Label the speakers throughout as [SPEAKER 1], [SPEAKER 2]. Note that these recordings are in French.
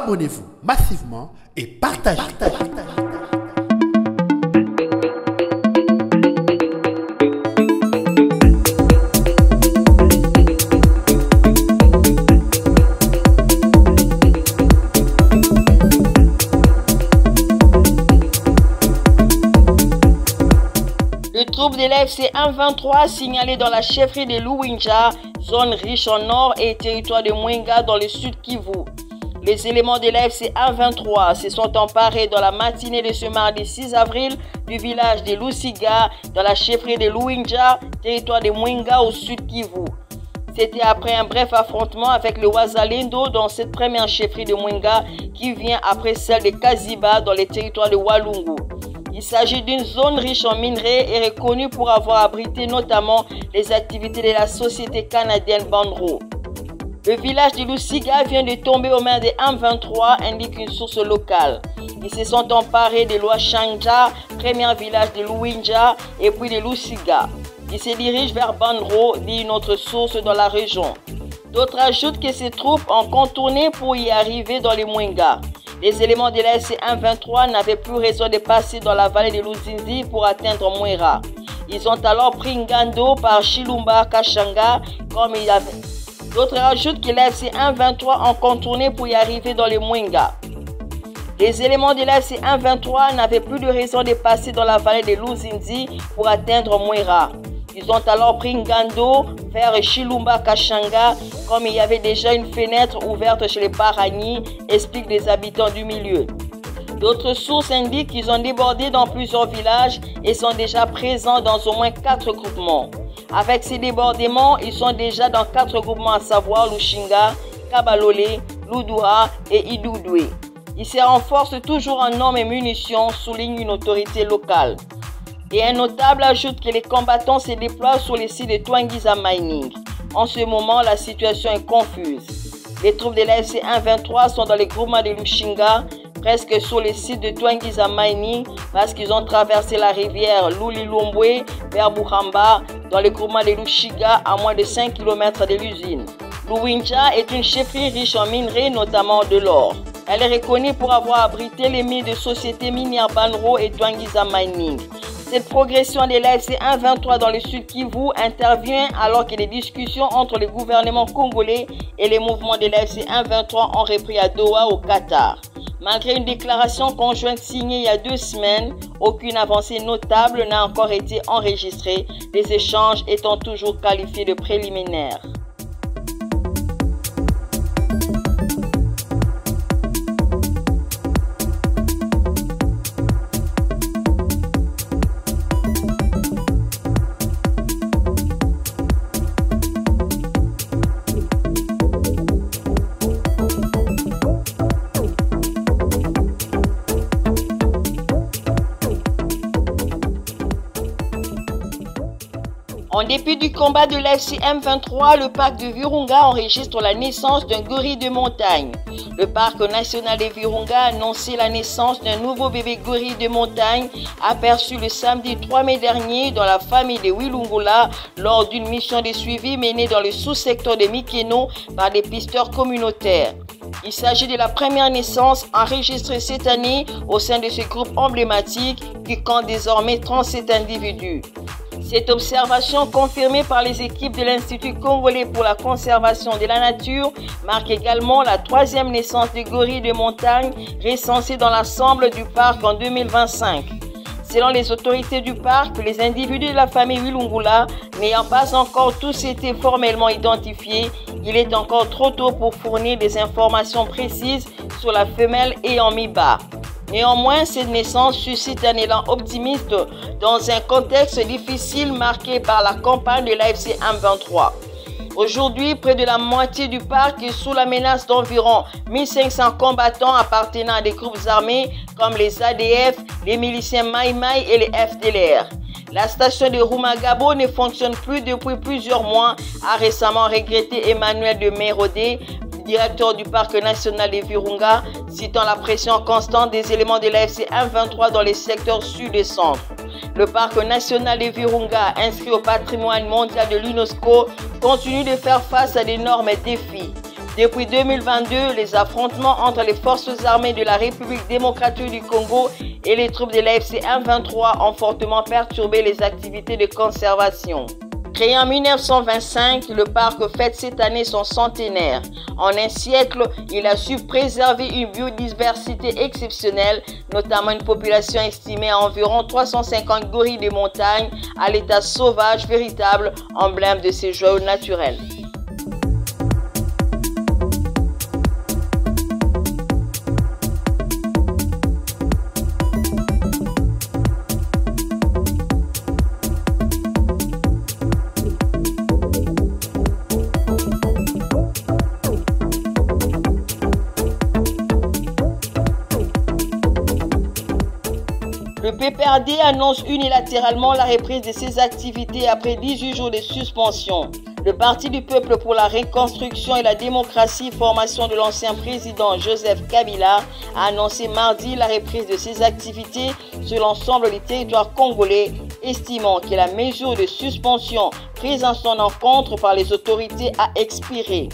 [SPEAKER 1] abonnez-vous massivement et partagez.
[SPEAKER 2] Le troupe de l'AFC 1-23 signalé dans la chefferie de Luwinja, zone riche en or et territoire de Mwenga dans le sud Kivu. Les éléments de l'AFC 1-23 se sont emparés dans la matinée de ce mardi 6 avril du village de Lusiga dans la chefferie de Luwinja, territoire de Mwenga au sud Kivu. C'était après un bref affrontement avec le Wazalendo dans cette première chefferie de Mwenga qui vient après celle de Kaziba dans les territoires de Walungu. Il s'agit d'une zone riche en minerais et reconnue pour avoir abrité notamment les activités de la société canadienne Banro. Le village de Lusiga vient de tomber aux mains des M23, indique une source locale. Ils se sont emparés de Luashanja, premier village de Luwinja, et puis de Lusiga. Ils se dirigent vers Banro, dit une autre source dans la région. D'autres ajoutent que ces troupes ont contourné pour y arriver dans les Mwenga. Les éléments de l'AFC 1-23 n'avaient plus raison de passer dans la vallée de Luzinzi pour atteindre Mwera. Ils ont alors pris Ngando par Chilumba Kachanga comme il y avait. D'autres ajoutent que l'AFC 1-23 ont contourné pour y arriver dans les Mwenga. Les éléments de l'AFC 1-23 n'avaient plus de raison de passer dans la vallée de Luzinzi pour atteindre Mwera. Ils ont alors pris Ngando vers Chilumba Kachanga comme il y avait déjà une fenêtre ouverte chez les Paragni, expliquent les habitants du milieu. D'autres sources indiquent qu'ils ont débordé dans plusieurs villages et sont déjà présents dans au moins 4 groupements. Avec ces débordements, ils sont déjà dans 4 groupements à savoir Lushinga, Kabalole, Ludura et Idoudoué. Ils se renforcent toujours en hommes et munitions, souligne une autorité locale. Et un notable ajoute que les combattants se déploient sur les sites de Twangiza Mining. En ce moment, la situation est confuse. Les troupes de l'AFC 1-23 sont dans les groupements de Lushinga, presque sur les sites de Twangiza Mining, parce qu'ils ont traversé la rivière Lulilombwe vers Buhamba, dans les groupements de Lushiga, à moins de 5 km de l'usine. Luwinja est une chefferie riche en minerais, notamment de l'or. Elle est reconnue pour avoir abrité les mines de sociétés minières Banro et Twangiza Mining. Cette progression de l'AFC 1-23 dans le sud Kivu intervient alors que les discussions entre le gouvernement congolais et les mouvements de l'AFC 1-23 ont repris à Doha au Qatar. Malgré une déclaration conjointe signée il y a 2 semaines, aucune avancée notable n'a encore été enregistrée, les échanges étant toujours qualifiés de préliminaires. En dépit du combat de l'AFC 1-23, le parc de Virunga enregistre la naissance d'un gorille de montagne. Le parc national de Virunga a annoncé la naissance d'un nouveau bébé gorille de montagne aperçu le samedi 3 mai dernier dans la famille de Wilungula lors d'une mission de suivi menée dans le sous-secteur de Mikeno par des pisteurs communautaires. Il s'agit de la première naissance enregistrée cette année au sein de ce groupe emblématique qui compte désormais 37 individus. Cette observation, confirmée par les équipes de l'Institut congolais pour la conservation de la nature, marque également la 3e naissance de gorilles de montagne recensée dans l'ensemble du parc en 2025. Selon les autorités du parc, les individus de la famille Wilungula n'ayant pas encore tous été formellement identifiés, il est encore trop tôt pour fournir des informations précises sur la femelle ayant mis bas. Néanmoins, cette naissance suscite un élan optimiste dans un contexte difficile marqué par la campagne de l'AFC 1-23. Aujourd'hui, près de la moitié du parc est sous la menace d'environ 1500 combattants appartenant à des groupes armés comme les ADF, les miliciens Mai Mai et les FDLR. La station de Rumagabo ne fonctionne plus depuis plusieurs mois, a récemment regretté Emmanuel de Mérodé, directeur du parc national de Virunga, citant la pression constante des éléments de l'AFC 1-23 dans les secteurs sud et centre. Le parc national de Virunga, inscrit au patrimoine mondial de l'UNESCO, continue de faire face à d'énormes défis. Depuis 2022, les affrontements entre les forces armées de la République démocratique du Congo et les troupes de l'AFC M23 ont fortement perturbé les activités de conservation. Créé en 1925, le parc fête cette année son centenaire. En un siècle, il a su préserver une biodiversité exceptionnelle, notamment une population estimée à environ 350 gorilles de montagne à l'état sauvage, véritable emblème de ces joyaux naturels. Le PPRD annonce unilatéralement la reprise de ses activités après 18 jours de suspension. Le Parti du peuple pour la reconstruction et la démocratie, formation de l'ancien président Joseph Kabila, a annoncé mardi la reprise de ses activités sur l'ensemble du territoire congolais, estimant que la mesure de suspension prise en son encontre par les autorités a expiré.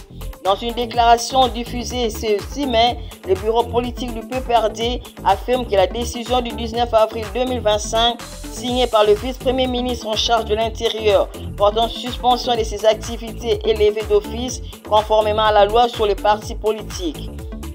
[SPEAKER 2] Dans une déclaration diffusée ce 6 mai, le bureau politique du PPRD affirme que la décision du 19 avril 2025, signée par le vice-premier ministre en charge de l'Intérieur, portant suspension de ses activités élevées d'office conformément à la loi sur les partis politiques.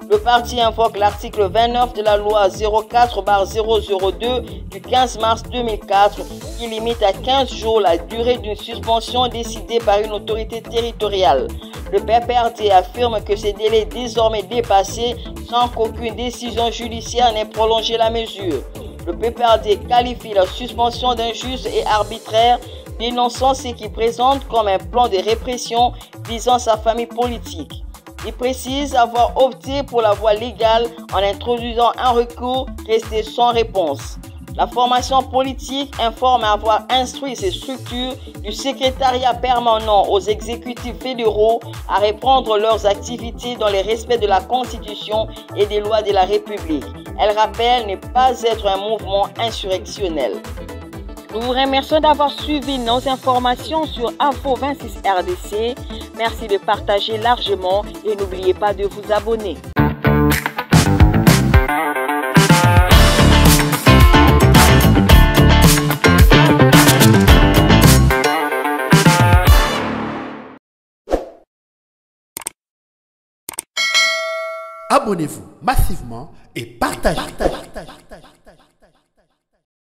[SPEAKER 2] Le parti invoque l'article 29 de la loi 04/002 du 15 mars 2004 qui limite à 15 jours la durée d'une suspension décidée par une autorité territoriale. Le PPRD affirme que ce délai est désormais dépassé sans qu'aucune décision judiciaire n'ait prolongé la mesure. Le PPRD qualifie la suspension d'injuste et arbitraire, dénonçant ce qu'il présente comme un plan de répression visant sa famille politique. Il précise avoir opté pour la voie légale en introduisant un recours resté sans réponse. La formation politique informe avoir instruit ces structures du secrétariat permanent aux exécutifs fédéraux à reprendre leurs activités dans le respect de la Constitution et des lois de la République. Elle rappelle ne pas être un mouvement insurrectionnel. Nous vous remercions d'avoir suivi nos informations sur Info 26 RDC. Merci de partager largement et n'oubliez pas de vous abonner.
[SPEAKER 1] Abonnez-vous massivement et partagez.